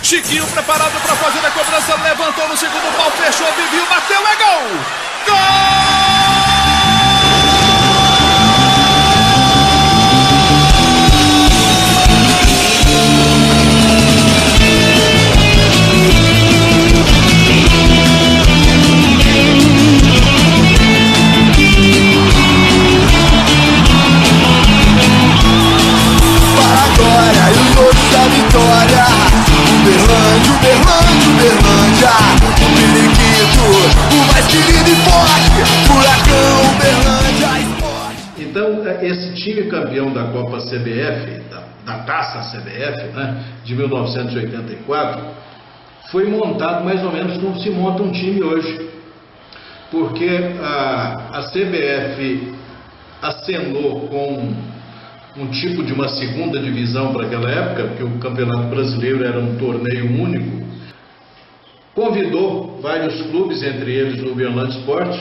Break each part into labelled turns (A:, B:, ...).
A: Chiquinho preparado para fazer a cobrança, levantou no segundo pau, fechou, Viviu, bateu, é gol! Gol!
B: Vitória, Uberlândia, o periquito, o mais querido e forte, Furacão, Uberlândia, Esporte.
C: Então, esse time campeão da Copa CBF, da Taça CBF, né, de 1984, foi montado mais ou menos como se monta um time hoje. Porque a CBF acenou com um tipo de uma segunda divisão para aquela época, porque o Campeonato Brasileiro era um torneio único, convidou vários clubes, entre eles o Uberlândia Esporte,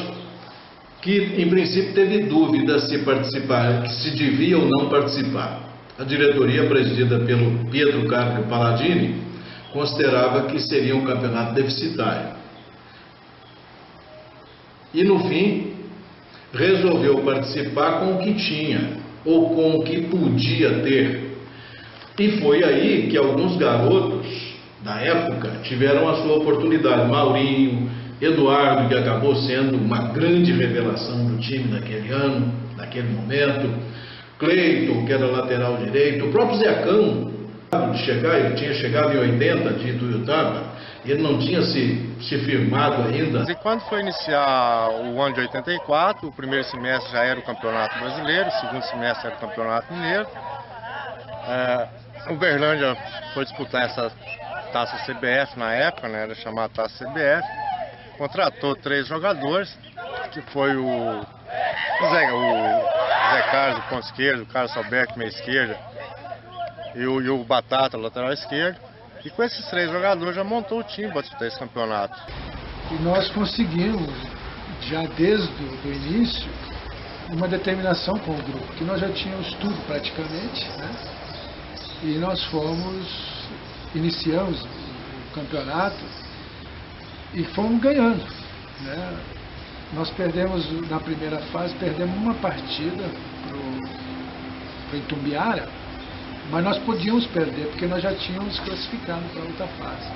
C: que em princípio teve dúvida se participar, se devia ou não participar. A diretoria, presidida pelo Pedro Carpio Palladini, considerava que seria um campeonato deficitário. E no fim, resolveu participar com o que tinha, ou com o que podia ter. E foi aí que alguns garotos da época tiveram a sua oportunidade. Maurinho, Eduardo, que acabou sendo uma grande revelação do time naquele ano, naquele momento, Cleiton, que era lateral direito, o próprio Zecão, de chegar, ele tinha chegado em 80 de Ituiutaba, ele não tinha se firmado ainda.
D: E quando foi iniciar o ano de 84, o primeiro semestre já era o Campeonato Brasileiro, o segundo semestre era o Campeonato Mineiro. Uberlândia foi disputar essa Taça CBF na época, né, era chamada Taça CBF. Contratou 3 jogadores, que foi o Zé Carlos, o ponto esquerdo, o Carlos Alberto, meia esquerda, e o Batata, lateral esquerdo. E com esses 3 jogadores já montou o time para disputar esse campeonato.
E: E nós conseguimos, já desde o início, uma determinação com o grupo, que nós já tínhamos tudo praticamente, né? E nós iniciamos o campeonato e fomos ganhando, né? Nós perdemos, na primeira fase, uma partida para o Itumbiara, mas nós podíamos perder, porque nós já tínhamos classificado para outra fase.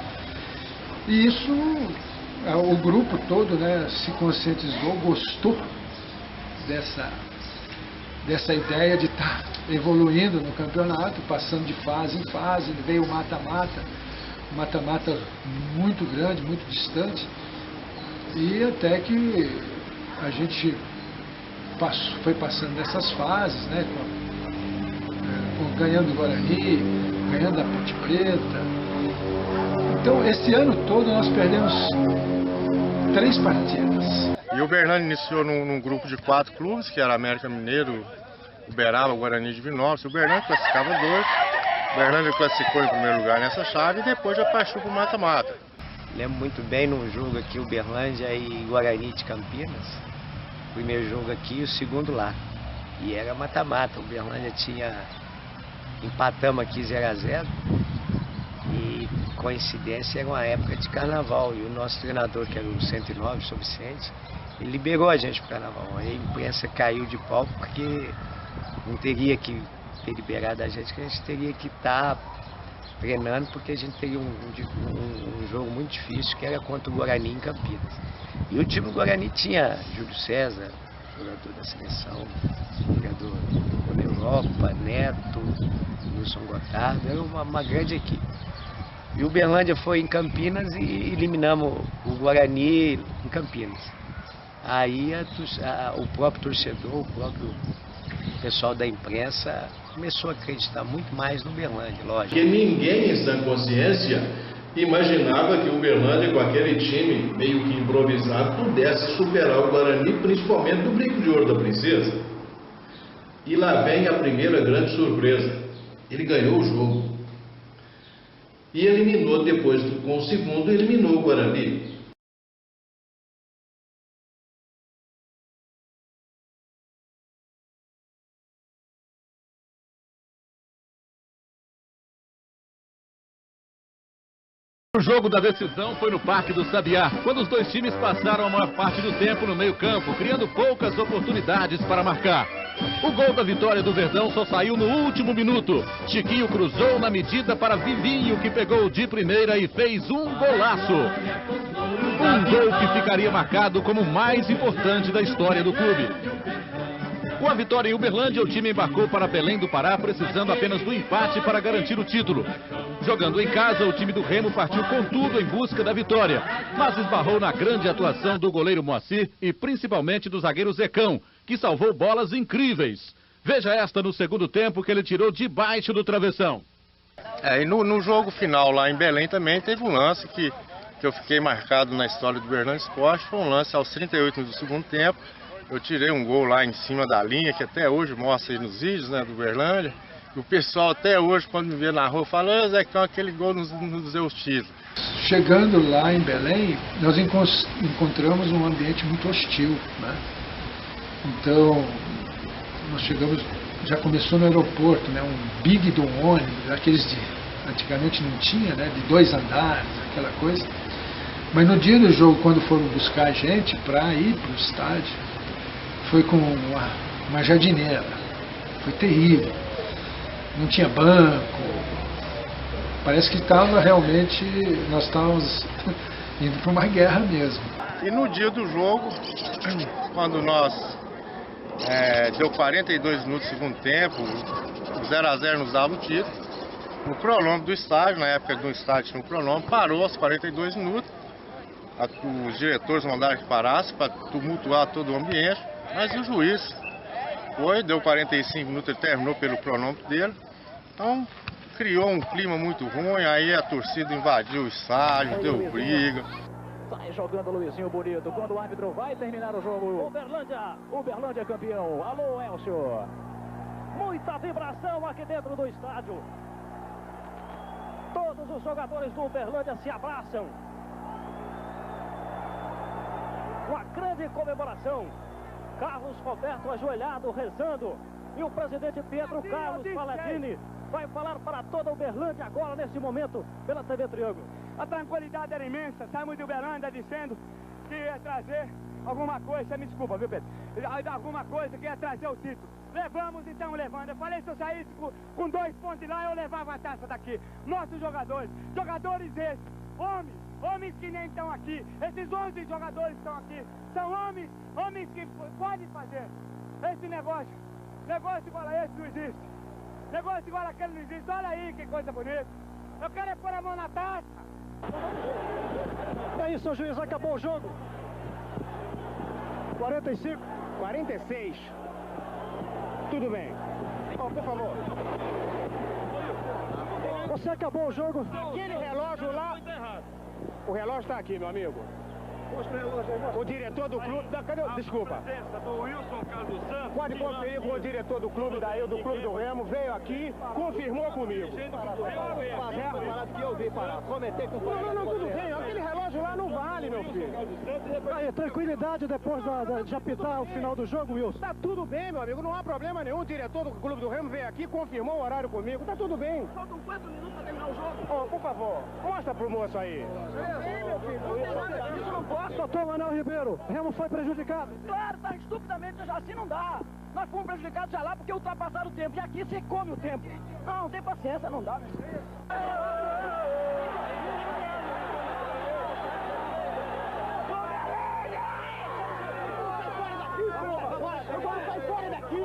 E: E isso, o grupo todo, né, se conscientizou, gostou dessa ideia de estar evoluindo no campeonato, passando de fase em fase. Veio o mata-mata, muito grande, muito distante, e até que a gente foi passando dessas fases, né, ganhando o Guarani, ganhando a Ponte Preta. Então, esse ano todo nós perdemos 3 partidas.
D: E o Uberlândia iniciou num grupo de 4 clubes, que era América Mineiro, Uberaba, Guarani e Divinópolis. O Uberlândia classificava 2, o Uberlândia classificou em primeiro lugar nessa chave e depois já partiu para o mata-mata.
F: Lembro muito bem num jogo aqui, Uberlândia e Guarani de Campinas. O primeiro jogo aqui e o segundo lá. E era mata-mata. O Uberlândia empatamos aqui 0-0 e, coincidência, era uma época de carnaval e o nosso treinador, que era o 109, o São Vicente, ele liberou a gente para o carnaval. Aí a imprensa caiu de pau porque não teria que ter liberado a gente, que a gente teria que estar treinando, porque a gente teria um jogo muito difícil, que era contra o Guarani em Campinas. E o time do Guarani tinha Júlio César, jogador da seleção, jogador da Europa, Neto, Wilson Gotardo, era uma grande equipe. E o Uberlândia foi em Campinas e eliminamos o Guarani em Campinas. Aí o próprio torcedor, o próprio pessoal da imprensa começou a acreditar muito mais no Uberlândia, lógico.
C: Porque ninguém em sã consciência imaginava que o Uberlândia, com aquele time meio que improvisado, pudesse superar o Guarani, principalmente do Brinco de Ouro da Princesa. E lá vem a primeira grande surpresa. Ele ganhou o jogo. E eliminou depois, com o segundo, eliminou o Guarani.
A: O jogo da decisão foi no Parque do Sabiá, quando os dois times passaram a maior parte do tempo no meio-campo, criando poucas oportunidades para marcar. O gol da vitória do Verdão só saiu no último minuto. Chiquinho cruzou na medida para Vivinho, que pegou de primeira e fez um golaço. Um gol que ficaria marcado como o mais importante da história do clube. Com a vitória em Uberlândia, o time embarcou para Belém do Pará, precisando apenas do empate para garantir o título. Jogando em casa, o time do Remo partiu com tudo em busca da vitória, mas esbarrou na grande atuação do goleiro Moacir e principalmente do zagueiro Zecão, que salvou bolas incríveis. Veja esta no segundo tempo que ele tirou debaixo do travessão.
D: E no jogo final lá em Belém também teve um lance que eu fiquei marcado na história do Uberlândia Esporte. Foi um lance aos 38 do segundo tempo. Eu tirei um gol lá em cima da linha, que até hoje mostra aí nos vídeos, né, do Uberlândia. E o pessoal até hoje, quando me vê na rua, fala: Zecão, aquele gol nos deu os títulos.
E: Chegando lá em Belém, nós encontramos um ambiente muito hostil, né? Então, nós chegamos, já começou no aeroporto, né, um big de um ônibus, aqueles de antigamente não tinha, né, de 2 andares, aquela coisa. Mas no dia do jogo, quando foram buscar a gente para ir para o estádio, foi com uma jardineira, foi terrível, não tinha banco, parece que realmente, nós estávamos indo para uma guerra mesmo.
D: E no dia do jogo, quando nós deu 42 minutos do segundo tempo, 0-0 nos dava o título, o cronômetro do estádio, na época do estádio tinha um cronômetro, parou aos 42 minutos, os diretores mandaram que parasse para tumultuar todo o ambiente. Mas o juiz deu 45 minutos, ele terminou pelo cronômetro dele. Então criou um clima muito ruim, aí a torcida invadiu o estádio, deu briga.
G: Sai jogando o Luizinho bonito, quando o árbitro vai terminar o jogo. Uberlândia campeão. Alô, Elcio. Muita vibração aqui dentro do estádio. Todos os jogadores do Uberlândia se abraçam. Uma grande comemoração. Carlos Roberto ajoelhado, rezando. E o presidente Pietro Carlos Paladini vai falar para toda a Uberlândia agora, nesse momento, pela TV Triângulo.
H: A tranquilidade era imensa. Saímos de Uberlândia dizendo que ia trazer alguma coisa. Me desculpa, viu, Pedro? Alguma coisa que ia trazer o título. Levamos, então levando. Eu falei, se eu saísse com 2 pontos de lá, eu levava a taça daqui. Nossos jogadores esses, homens que nem estão aqui. Esses 11 jogadores estão aqui. São homens que podem fazer. Esse negócio igual a esse não existe. Negócio igual aquele não existe. Olha aí que coisa bonita. Eu quero é pôr a mão na taça.
G: É isso, juiz, acabou o jogo. 45.
H: 46. Tudo bem. Por favor.
G: Você acabou o jogo.
H: Aquele relógio lá... O relógio está aqui, meu amigo. O diretor do clube... Desculpa. Pode conferir com o diretor do clube, do clube do Remo, veio aqui, confirmou comigo. Não, tudo bem. Aquele relógio lá não vale, meu filho.
G: Aí, tranquilidade depois de apitar o final do jogo, Wilson.
H: Tá tudo bem, meu amigo, não há problema nenhum. O diretor do clube do Remo veio aqui, confirmou o horário comigo. Tá tudo bem.
G: Faltam 4 minutos para terminar o jogo.
H: Oh, por favor, mostra pro moço aí.
G: Isso não pode. Doutor Manuel Ribeiro, Remo foi prejudicado.
I: Claro, tá estupidamente, assim não dá. Nós fomos prejudicados já lá porque ultrapassaram o tempo. E aqui você come o tempo. Não tem paciência, não dá.
H: Sai fora daqui!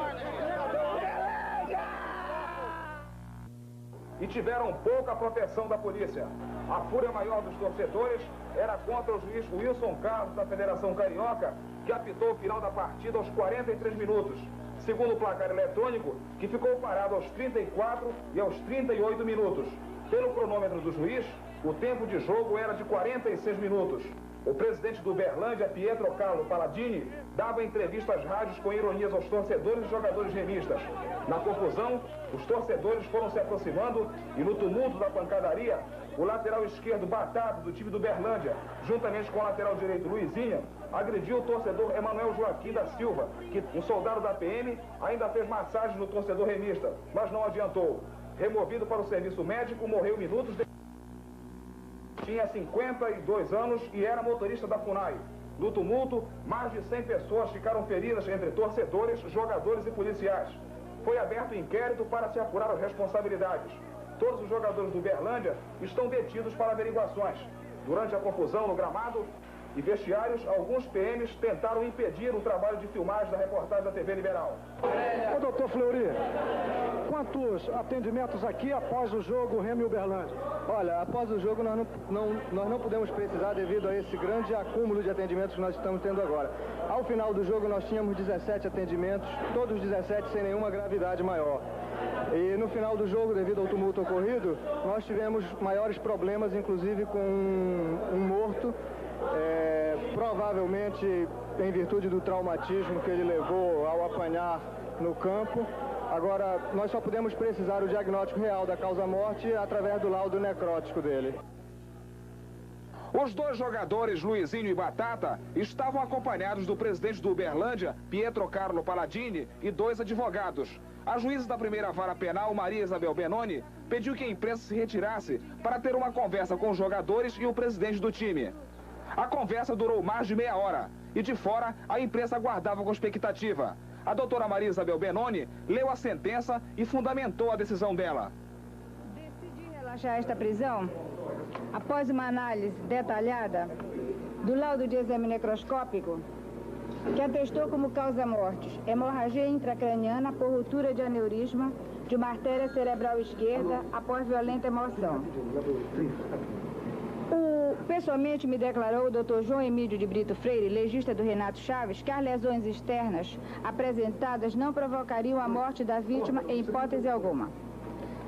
J: E tiveram pouca proteção da polícia. A fúria maior dos torcedores era contra o juiz Wilson Carlos da Federação Carioca, que apitou o final da partida aos 43 minutos. Segundo o placar eletrônico, que ficou parado aos 34 e aos 38 minutos. Pelo cronômetro do juiz, o tempo de jogo era de 46 minutos. O presidente do Uberlândia, Pietro Carlos Paladini, dava entrevista às rádios com ironias aos torcedores e jogadores remistas. Na confusão, os torcedores foram se aproximando e no tumulto da pancadaria, o lateral esquerdo Batata do time do Uberlândia, juntamente com o lateral direito Luizinho, agrediu o torcedor Emanuel Joaquim da Silva, que um soldado da PM ainda fez massagem no torcedor remista, mas não adiantou. Removido para o serviço médico, morreu minutos depois. Tinha 52 anos e era motorista da FUNAI. No tumulto, mais de 100 pessoas ficaram feridas entre torcedores, jogadores e policiais. Foi aberto inquérito para se apurar as responsabilidades. Todos os jogadores do Uberlândia estão detidos para averiguações. Durante a confusão no gramado e vestiários, alguns PMs tentaram impedir o trabalho de filmagem da reportagem da TV Liberal.
G: Ô, doutor Fleury, quantos atendimentos aqui após o jogo Remo e Uberlândia?
K: Olha, após o jogo nós não podemos precisar devido a esse grande acúmulo de atendimentos que nós estamos tendo agora. Ao final do jogo nós tínhamos 17 atendimentos, todos 17 sem nenhuma gravidade maior. E no final do jogo, devido ao tumulto ocorrido, nós tivemos maiores problemas, inclusive com um morto, provavelmente em virtude do traumatismo que ele levou ao apanhar no campo. Agora, nós só podemos precisar o diagnóstico real da causa-morte através do laudo necrótico dele.
J: Os dois jogadores, Luizinho e Batata, estavam acompanhados do presidente do Uberlândia, Pietro Carlo Palladini, e dois advogados. A juíza da primeira vara penal, Maria Isabel Benoni, pediu que a imprensa se retirasse para ter uma conversa com os jogadores e o presidente do time. A conversa durou mais de meia hora e de fora a imprensa aguardava com expectativa. A doutora Maria Isabel Benoni leu a sentença e fundamentou a decisão dela.
L: Decidi relaxar esta prisão após uma análise detalhada do laudo de exame necroscópico que atestou como causa-mortes hemorragia intracraniana por ruptura de aneurisma de uma artéria cerebral esquerda após violenta emoção. Pessoalmente me declarou o Dr. João Emílio de Brito Freire, legista do Renato Chaves, que as lesões externas apresentadas não provocariam a morte da vítima em hipótese alguma.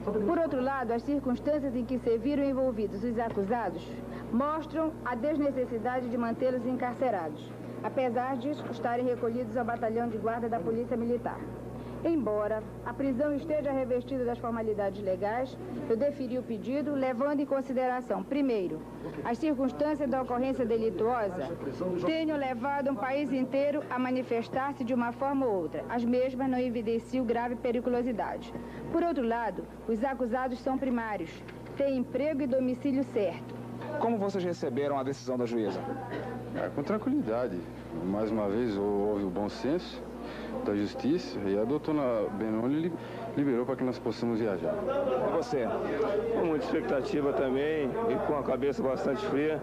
L: Por outro lado, as circunstâncias em que se viram envolvidos os acusados mostram a desnecessidade de mantê-los encarcerados, apesar de estarem recolhidos ao batalhão de guarda da Polícia Militar. Embora a prisão esteja revestida das formalidades legais, eu deferi o pedido levando em consideração, primeiro, as circunstâncias da ocorrência delituosa tenham levado um país inteiro a manifestar-se de uma forma ou outra. As mesmas não evidenciam grave periculosidade. Por outro lado, os acusados são primários, têm emprego e domicílio certo.
J: Como vocês receberam a decisão da juíza?
M: Com tranquilidade. Mais uma vez, houve o bom senso da justiça e a doutora Benoni liberou para que nós possamos viajar.
K: E você? Com muita expectativa também e com a cabeça bastante fria,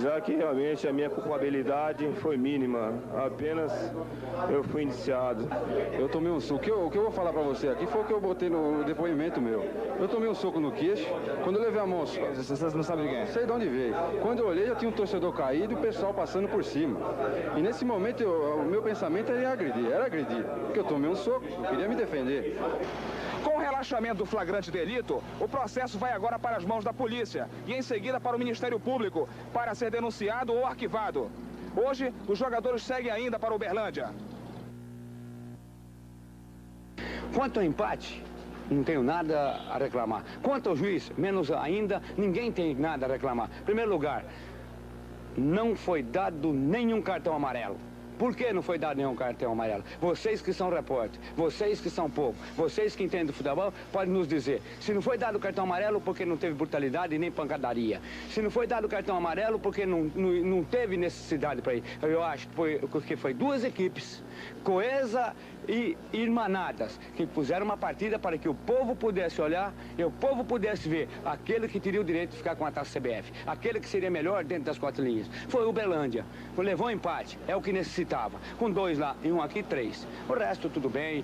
K: já que realmente a minha culpabilidade foi mínima, apenas eu fui indiciado.
M: Eu tomei um soco, o que eu vou falar para você aqui foi o que eu botei no depoimento meu. Eu tomei um soco no queixo, quando eu levei a mão...
K: Você não sabe de quem é?
M: Sei de onde veio. Quando eu olhei, já tinha um torcedor caído e o pessoal passando por cima. E nesse momento, o meu pensamento era agredir, porque eu tomei um soco, eu queria me defender.
J: Com o relaxamento do flagrante delito, o processo vai agora para as mãos da polícia e em seguida para o Ministério Público, para ser denunciado ou arquivado. Hoje, os jogadores seguem ainda para Uberlândia.
N: Quanto ao empate, não tenho nada a reclamar. Quanto ao juiz, menos ainda, ninguém tem nada a reclamar. Em primeiro lugar, não foi dado nenhum cartão amarelo. Por que não foi dado nenhum cartão amarelo? Vocês que são repórteres, vocês que são povo, vocês que entendem do futebol, podem nos dizer. Se não foi dado o cartão amarelo, porque não teve brutalidade nem pancadaria. Se não foi dado o cartão amarelo, porque não teve necessidade para ir. Eu acho que foi duas equipes, coesa e irmanadas, que puseram uma partida para que o povo pudesse olhar e o povo pudesse ver aquele que teria o direito de ficar com a taça CBF, aquele que seria melhor dentro das 4 linhas. Foi o Uberlândia, levou um empate, é o que necessitava, com 2 lá e 1 aqui, 3. O resto tudo bem,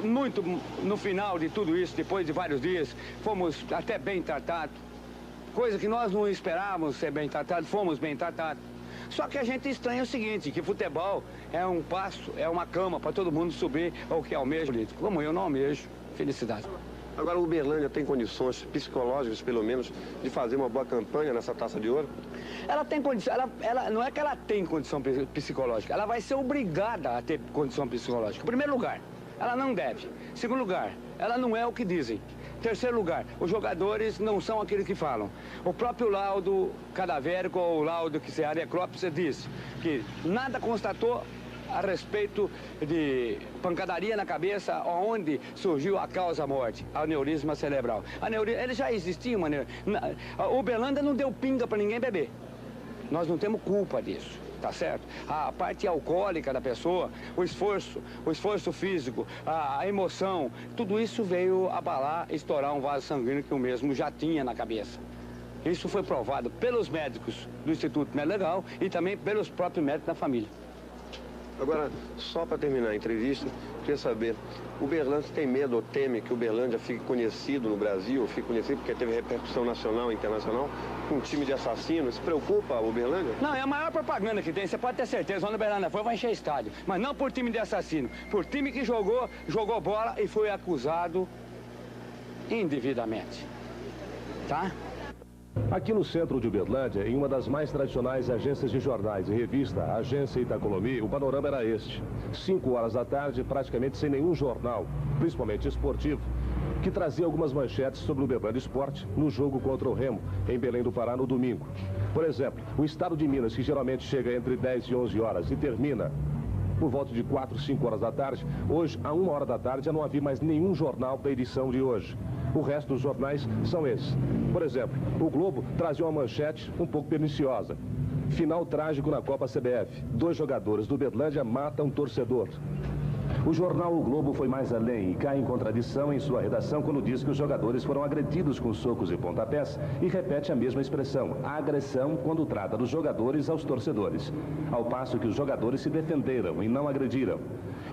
N: muito no final de tudo isso, depois de vários dias, fomos até bem tratados, coisa que nós não esperávamos ser bem tratados, fomos bem tratados. Só que a gente estranha o seguinte, que futebol é um passo, é uma cama para todo mundo subir ao que almeja político. Como eu não almejo felicidade.
O: Agora o Uberlândia tem condições psicológicas, pelo menos, de fazer uma boa campanha nessa Taça de Ouro?
N: Ela tem condição, ela não é que ela tem condição psicológica, ela vai ser obrigada a ter condição psicológica. Em primeiro lugar, ela não deve. Em segundo lugar, ela não é o que dizem. Terceiro lugar, os jogadores não são aqueles que falam. O próprio laudo cadavérico, ou o laudo que se a necrópsia diz que nada constatou a respeito de pancadaria na cabeça, onde surgiu a causa-morte, aneurisma cerebral. Ele já existia, o Uberlândia não deu pinga para ninguém beber. Nós não temos culpa disso, tá certo? A parte alcoólica da pessoa, o esforço físico, a emoção, tudo isso veio abalar, estourar um vaso sanguíneo que o mesmo já tinha na cabeça. Isso foi provado pelos médicos do Instituto Médico Legal e também pelos próprios médicos da família.
O: Agora, só para terminar a entrevista, queria saber, o Uberlândia tem medo ou teme que o Uberlândia fique conhecido no Brasil, fique conhecido porque teve repercussão nacional e internacional, com um time de assassinos? Se preocupa o Uberlândia?
N: Não, é a maior propaganda que tem, você pode ter certeza, onde o Uberlândia for, vai encher estádio. Mas não por time de assassino, por time que jogou bola e foi acusado indevidamente, tá?
P: Aqui no centro de Uberlândia, em uma das mais tradicionais agências de jornais e revista, a Agência Itacolomi, o panorama era este. 5 horas da tarde, praticamente sem nenhum jornal, principalmente esportivo, que trazia algumas manchetes sobre o Uberlândia Esporte no jogo contra o Remo, em Belém do Pará, no domingo. Por exemplo, o estado de Minas, que geralmente chega entre 10 e 11 horas e termina por volta de 4, 5 horas da tarde, hoje, a 1 hora da tarde, já não havia mais nenhum jornal da edição de hoje. O resto dos jornais são esses. Por exemplo, o Globo trazia uma manchete um pouco perniciosa. Final trágico na Copa CBF. 2 jogadores do Uberlândia matam torcedor. O jornal O Globo foi mais além e cai em contradição em sua redação quando diz que os jogadores foram agredidos com socos e pontapés e repete a mesma expressão, a agressão, quando trata dos jogadores aos torcedores. Ao passo que os jogadores se defenderam e não agrediram.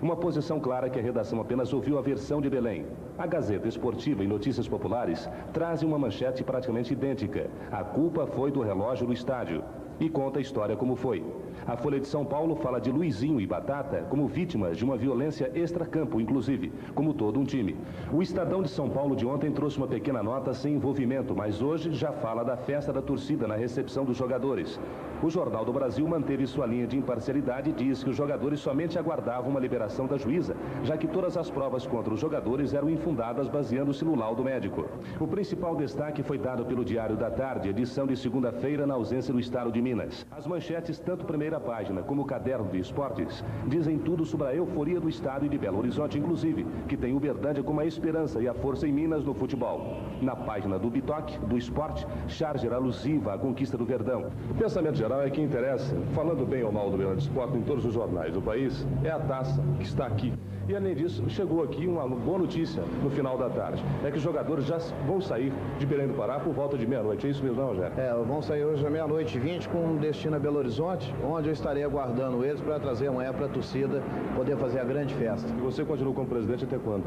P: Uma posição clara que a redação apenas ouviu a versão de Belém. A Gazeta Esportiva e Notícias Populares trazem uma manchete praticamente idêntica. A culpa foi do relógio do estádio. E conta a história como foi. A Folha de São Paulo fala de Luizinho e Batata como vítimas de uma violência extracampo, inclusive, como todo um time. O Estadão de São Paulo de ontem trouxe uma pequena nota sem envolvimento, mas hoje já fala da festa da torcida na recepção dos jogadores. O Jornal do Brasil manteve sua linha de imparcialidade e diz que os jogadores somente aguardavam uma liberação da juíza, já que todas as provas contra os jogadores eram infundadas baseando-se no laudo médico. O principal destaque foi dado pelo Diário da Tarde, edição de segunda-feira, na ausência do estado de Minas. As manchetes, tanto primeira página como o caderno de esportes, dizem tudo sobre a euforia do estado e de Belo Horizonte, inclusive, que tem Uberlândia como a esperança e a força em Minas no futebol. Na página do Bitoque, do esporte, charge alusiva à conquista do Verdão. O pensamento geral é que interessa, falando bem ou mal do Uberlândia Esporte em todos os jornais do país, é a taça que está aqui. E além disso, chegou aqui uma boa notícia no final da tarde. É que os jogadores já vão sair de Belém do Pará por volta de meia-noite. É isso mesmo, Rogério?
Q: Vão sair hoje à meia-noite e 20 com destino a Belo Horizonte, onde eu estarei aguardando eles para trazer amanhã para a torcida poder fazer a grande festa.
P: E você continua como presidente até quando?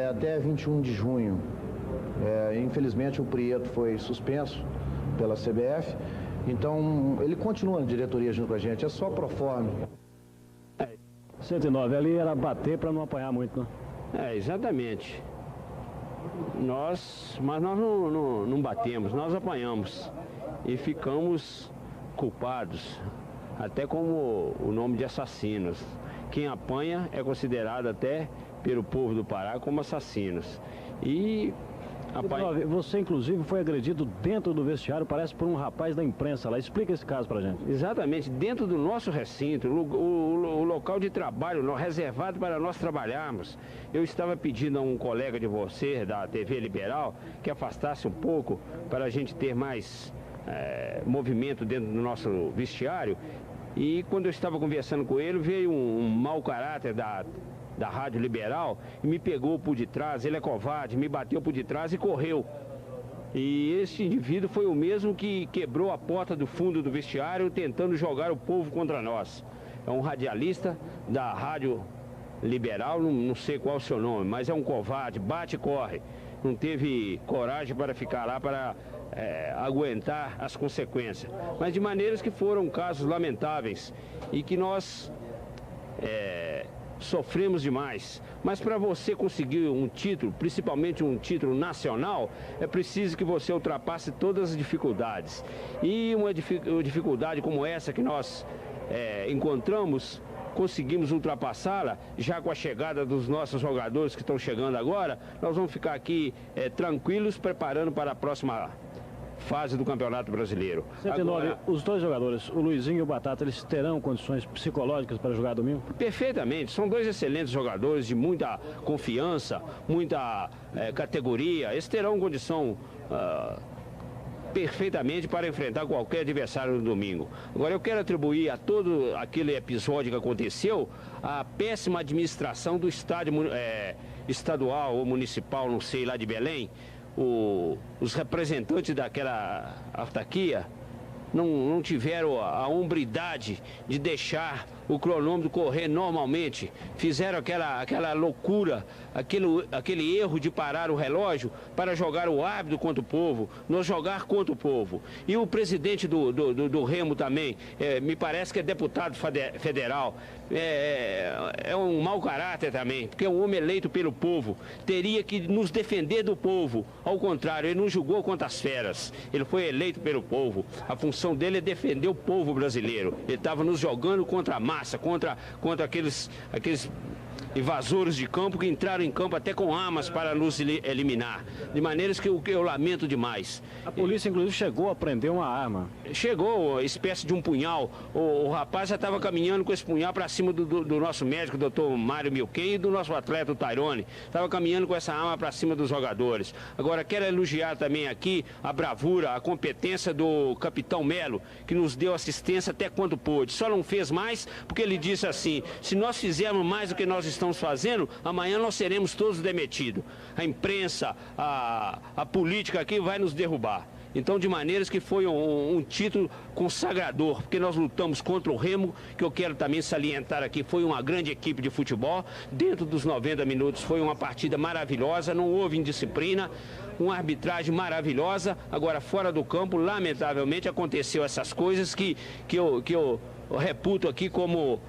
Q: Até 21 de junho. Infelizmente o Prieto foi suspenso pela CBF, então ele continua na diretoria junto com a gente, é só pro forma.
R: 109 ali era bater para não apanhar muito, né?
S: Exatamente. Mas nós não batemos, nós apanhamos e ficamos culpados, até como o nome de assassinos. Quem apanha é considerado até pelo povo do Pará como assassinos. E
R: você, inclusive, foi agredido dentro do vestiário, parece por um rapaz da imprensa lá. Explica esse caso pra gente.
S: Exatamente, dentro do nosso recinto, o local de trabalho reservado para nós trabalharmos. Eu estava pedindo a um colega de você, da TV Liberal, que afastasse um pouco para a gente ter mais movimento dentro do nosso vestiário. E quando eu estava conversando com ele, veio um mau caráter da Rádio Liberal e me pegou por detrás, ele é covarde, me bateu por detrás e correu. E esse indivíduo foi o mesmo que quebrou a porta do fundo do vestiário tentando jogar o povo contra nós. É um radialista da Rádio Liberal, não sei qual é o seu nome, mas é um covarde, bate e corre. Não teve coragem para ficar lá para aguentar as consequências. Mas de maneiras que foram casos lamentáveis e que nós sofremos demais. Mas para você conseguir um título, principalmente um título nacional, é preciso que você ultrapasse todas as dificuldades. E uma dificuldade como essa que nós encontramos, conseguimos ultrapassá-la, já com a chegada dos nossos jogadores que estão chegando agora, nós vamos ficar aqui tranquilos, preparando para a próxima fase do Campeonato Brasileiro.
R: 109, agora, os dois jogadores, o Luizinho e o Batata, eles terão condições psicológicas para jogar domingo?
S: Perfeitamente, são dois excelentes jogadores de muita confiança, muita categoria. Eles terão condição perfeitamente para enfrentar qualquer adversário no domingo. Agora eu quero atribuir a todo aquele episódio que aconteceu a péssima administração do estádio estadual ou municipal, não sei, lá de Belém. Os representantes daquela autarquia não tiveram a hombridade de deixar o cronômetro correr normalmente. Fizeram aquela loucura, aquele erro de parar o relógio para jogar o árbitro contra o povo, não jogar contra o povo. E o presidente do Remo também, me parece que é deputado federal, é um mau caráter também, porque é um homem eleito pelo povo, teria que nos defender do povo. Ao contrário, ele não julgou contra as feras, ele foi eleito pelo povo. A função dele é defender o povo brasileiro. Ele estava nos jogando contra a massa, contra aqueles invasores de campo que entraram em campo até com armas para nos eliminar. De maneiras que eu lamento demais.
R: A polícia, inclusive, chegou a prender uma arma.
S: Chegou, espécie de um punhal. O rapaz já estava caminhando com esse punhal para cima do nosso médico, doutor Mário Milquem, e do nosso atleta, o Tairone. Estava caminhando com essa arma para cima dos jogadores. Agora, quero elogiar também aqui a bravura, a competência do capitão Melo, que nos deu assistência até quando pôde. Só não fez mais porque ele disse assim: se nós fizermos mais do que nós estamos fazendo, amanhã nós seremos todos demitidos. A imprensa, a política aqui vai nos derrubar. Então, de maneiras que foi um título consagrador, porque nós lutamos contra o Remo, que eu quero também salientar aqui, foi uma grande equipe de futebol. Dentro dos 90 minutos foi uma partida maravilhosa, não houve indisciplina, uma arbitragem maravilhosa. Agora, fora do campo, lamentavelmente, aconteceu essas coisas que eu reputo aqui como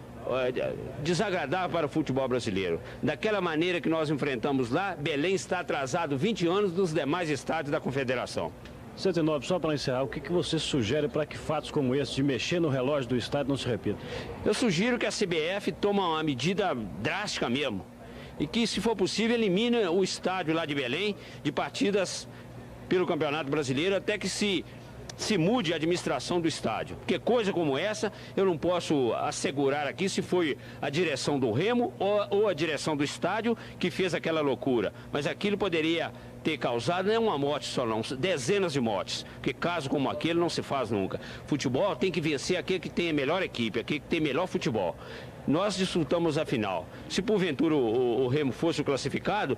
S: desagradável para o futebol brasileiro. Daquela maneira que nós enfrentamos lá, Belém está atrasado 20 anos dos demais estádios da Confederação.
R: 109, só para encerrar, o que você sugere para que fatos como esse de mexer no relógio do estádio não se repitam?
S: Eu sugiro que a CBF tome uma medida drástica mesmo e que, se for possível, elimine o estádio lá de Belém de partidas pelo Campeonato Brasileiro até que se mude a administração do estádio. Porque coisa como essa eu não posso assegurar aqui se foi a direção do Remo ou a direção do estádio que fez aquela loucura. Mas aquilo poderia ter causado não uma morte só não, dezenas de mortes. Porque caso como aquele não se faz nunca. Futebol tem que vencer aquele que tem a melhor equipe, aquele que tem melhor futebol. Nós disputamos a final. Se porventura o Remo fosse o classificado,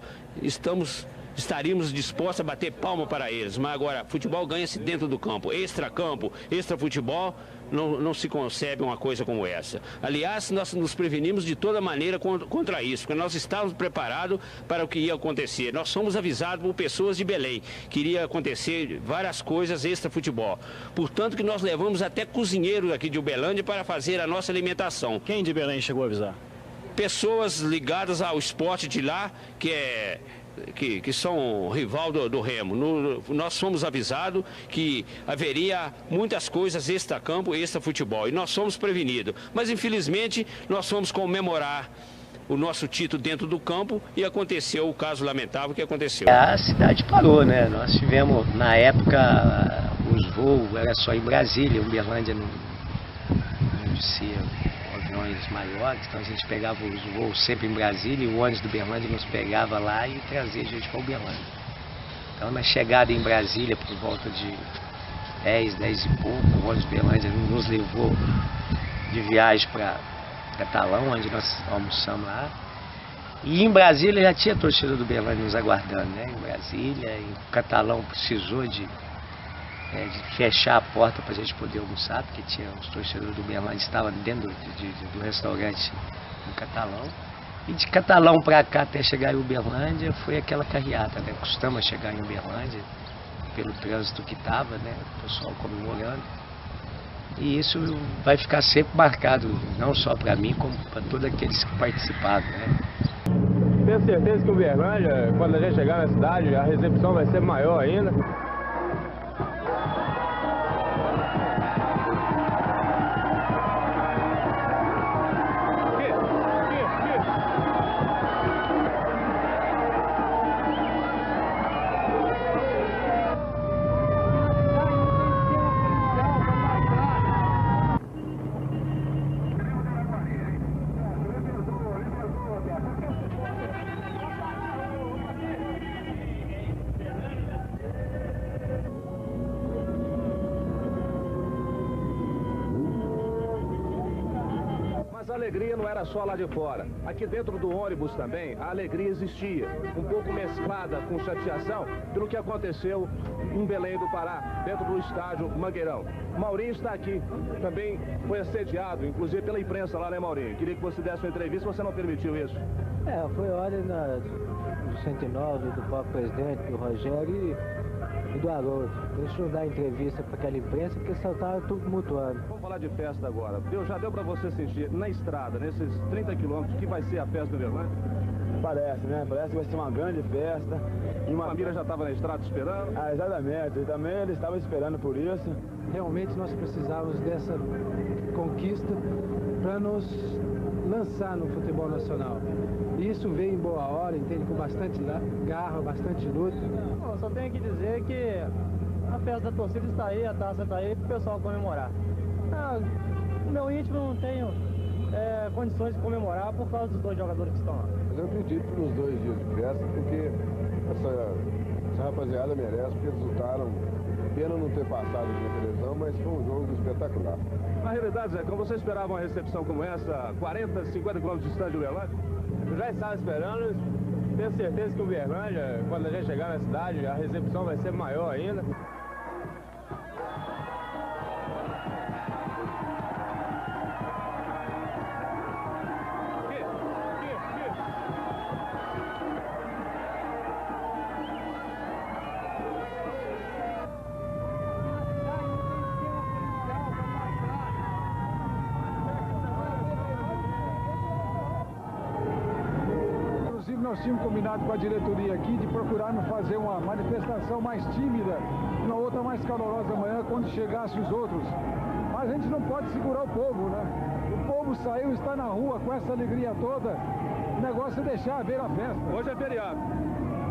S: estaríamos dispostos a bater palma para eles. Mas agora, futebol ganha-se dentro do campo. Extra-campo, extra-futebol, não se concebe uma coisa como essa. Aliás, nós nos prevenimos de toda maneira contra isso, porque nós estávamos preparados para o que ia acontecer. Nós somos avisados por pessoas de Belém que iria acontecer várias coisas extra-futebol. Portanto, que nós levamos até cozinheiros aqui de Uberlândia para fazer a nossa alimentação.
R: Quem de Belém chegou a avisar?
S: Pessoas ligadas ao esporte de lá, que são rival do Remo. Nós fomos avisados que haveria muitas coisas extra-campo, extra-futebol, e nós fomos prevenidos. Mas, infelizmente, nós fomos comemorar o nosso título dentro do campo e aconteceu o caso lamentável que aconteceu.
F: A cidade parou, né? Nós tivemos, na época, os voos, era só em Brasília, Uberlândia não descia aviões maiores, então a gente pegava os voos sempre em Brasília e o ônibus do Uberlândia nos pegava lá e trazia a gente para Uberlândia. Então, na chegada em Brasília, por volta de 10 e pouco, o ônibus do Uberlândia nos levou de viagem para Catalão, onde nós almoçamos lá. E em Brasília já tinha a torcida do Uberlândia nos aguardando, né? Em Brasília, e o Catalão precisou de fechar a porta para a gente poder almoçar, porque tinha os torcedores do Uberlândia que estavam dentro do restaurante no Catalão. E de Catalão para cá até chegar em Uberlândia foi aquela carreata, né? Costuma chegar em Uberlândia pelo trânsito que estava, né? O pessoal comemorando. E isso vai ficar sempre marcado, não só para mim, como para todos aqueles que participaram, né?
T: Tenho certeza que o Uberlândia, quando a gente chegar na cidade, a recepção vai ser maior ainda.
P: alegria não era só lá de fora. Aqui dentro do ônibus também, a alegria existia, um pouco mesclada com chateação pelo que aconteceu em Belém do Pará, dentro do estádio Mangueirão. Maurinho está aqui, também foi assediado, inclusive pela imprensa lá, né, Maurinho? Queria que você desse uma entrevista, você não permitiu isso.
U: Foi ordem do 109, do próprio presidente, do Rogério e do Haroldo. Eles não dar entrevista para aquela imprensa porque só estava tudo tumultuando.
P: Vamos falar de festa agora. Já deu para você sentir na estrada, nesses 30 quilômetros, que vai ser a festa do Uberlândia?
T: Parece, né? Parece que vai ser uma grande festa.
P: E uma família já estava na estrada esperando?
T: Exatamente. E também eles estavam esperando por isso.
E: Realmente nós precisávamos dessa conquista para nos lançar no futebol nacional. E isso veio em boa hora, entende? Com bastante garra, bastante luta.
U: Bom, só tenho que dizer que a festa da torcida está aí, a taça está aí para o pessoal comemorar. No meu íntimo não tenho condições de comemorar por causa dos dois jogadores que estão lá.
V: Eu acredito nos 2 dias de festa, porque essa rapaziada merece, porque eles lutaram. Pena não ter passado na televisão, mas foi um jogo espetacular.
P: Na realidade, Zé, como você esperava uma recepção como essa, 40, 50 quilômetros distante de Uberlândia?
T: Eu já estava esperando, tenho certeza que o Uberlândia, quando a gente chegar na cidade, a recepção vai ser maior ainda.
E: Nós tínhamos combinado com a diretoria aqui de procurar não fazer uma manifestação mais tímida, uma outra mais calorosa amanhã, quando chegassem os outros. Mas a gente não pode segurar o povo, né? O povo saiu, está na rua com essa alegria toda. O negócio é deixar ver a festa.
P: Hoje é feriado.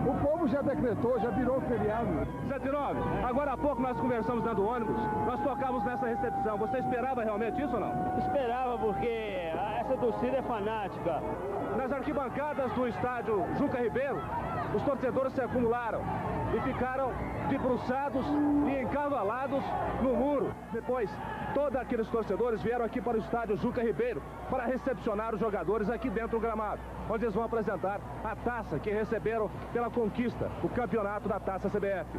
E: O povo já decretou, já virou feriado.
P: 109, agora há pouco nós conversamos dentro do ônibus, nós tocamos nessa recepção. Você esperava realmente isso ou não?
U: Esperava, porque essa torcida é fanática.
P: Nas arquibancadas do estádio Juca Ribeiro, os torcedores se acumularam e ficaram debruçados e encavalados no muro. Depois, todos aqueles torcedores vieram aqui para o estádio Juca Ribeiro para recepcionar os jogadores aqui dentro do gramado, onde eles vão apresentar a taça que receberam pela conquista, o campeonato da Taça CBF.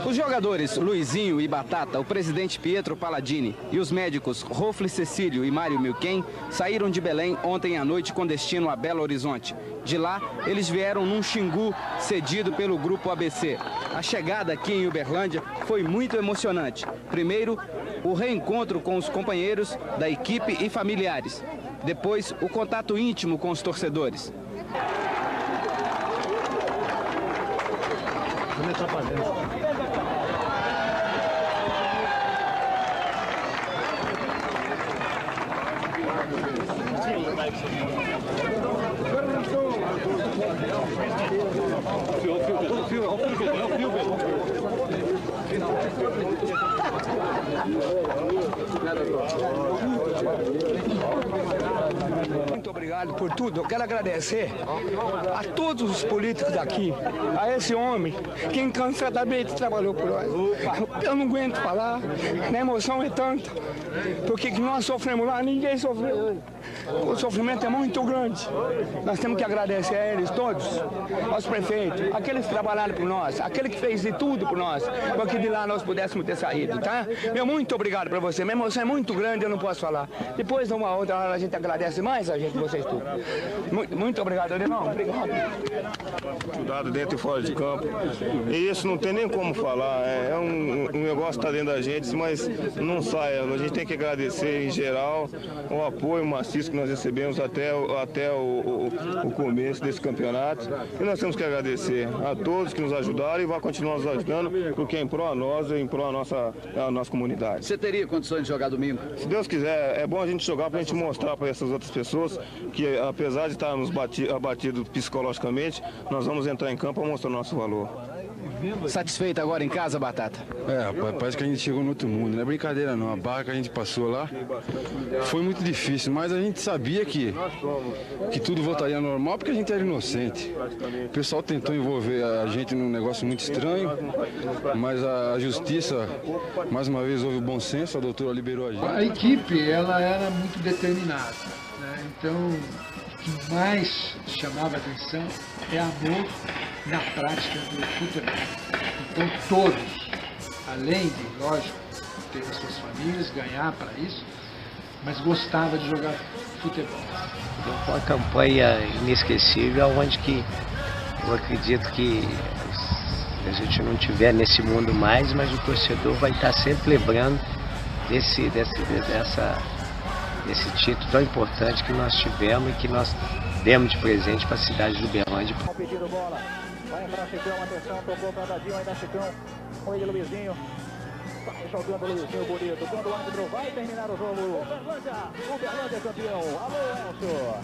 W: Os jogadores Luizinho e Batata, o presidente Pietro Palladini e os médicos Rofle Cecílio e Mário Milquem saíram de Belém ontem à noite com destino a Belo Horizonte. De lá, eles vieram num Xingu cedido pelo Grupo ABC. A chegada aqui em Uberlândia foi muito emocionante. Primeiro, o reencontro com os companheiros da equipe e familiares. Depois, o contato íntimo com os torcedores.
X: Muito obrigado por tudo. Eu quero agradecer a todos os políticos daqui, a esse homem que incansavelmente trabalhou por nós. Eu não aguento falar, a emoção é tanta, porque que nós sofremos lá, ninguém sofreu. O sofrimento é muito grande. Nós temos que agradecer a eles todos, aos prefeitos, aqueles que trabalharam por nós, aquele que fez de tudo por nós, para que de lá nós pudéssemos ter saído, tá? Meu muito obrigado para você. Minha emoção é muito grande, eu não posso falar. Depois, numa outra hora, a gente agradece mais a gente, vocês tudo. Muito obrigado, irmão. Obrigado.
D: Estudado dentro e fora de campo. E isso não tem nem como falar. É um negócio que está dentro da gente, mas não sai. A gente tem que agradecer em geral o apoio maciço que nós recebemos até o começo desse campeonato. E nós temos que agradecer a todos que nos ajudaram e vão continuar nos ajudando, porque é em prol a nós e em prol a nossa comunidade.
W: Você teria condições de jogar domingo?
D: Se Deus quiser, é bom a gente jogar para a gente mostrar para essas outras pessoas que, apesar de estarmos abatidos psicologicamente, nós vamos entrar em campo para mostrar o nosso valor.
W: Satisfeito agora em casa, Batata?
M: É, rapaz, parece que a gente chegou no outro mundo, não é brincadeira não. A barra que a gente passou lá foi muito difícil, mas a gente sabia que tudo voltaria ao normal porque a gente era inocente. O pessoal tentou envolver a gente num negócio muito estranho, mas a justiça, mais uma vez, houve o bom senso, a doutora liberou a gente.
E: A equipe, ela era muito determinada, né? Então, o que mais chamava atenção é amor na prática do futebol. Então todos, além de, lógico, ter as suas famílias, ganhar para isso, mas gostava de jogar futebol.
F: Foi uma campanha inesquecível, onde que eu acredito que a gente não tiver nesse mundo mais, mas o torcedor vai estar sempre lembrando desse título tão importante que nós tivemos e que nós demos de presente para a cidade de Uberlândia.
G: Pedindo bola, vai entrar Chicão, atenção, tocou para Dadinho, ainda Chicão, com ele Luizinho, vai jogando Luizinho bonito, quando o árbitro vai terminar o jogo, Uberlândia campeão, alô Elcio.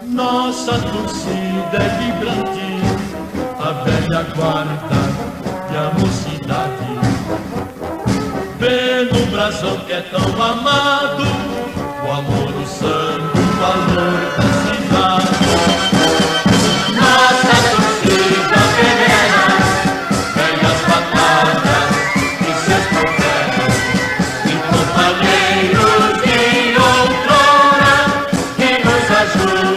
A: Nossa torcida é vibrante, a velha guarda e a mocidade. Vê no brasão que é tão amado, o amor, o sangue, o valor da cidade. Nossa torcida guerreira, velhas batalhas e seus problemas, e companheiros de outrora que nos ajudam.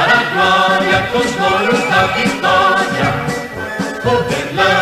A: Vitória, com os louros da vitória, Uberlândia.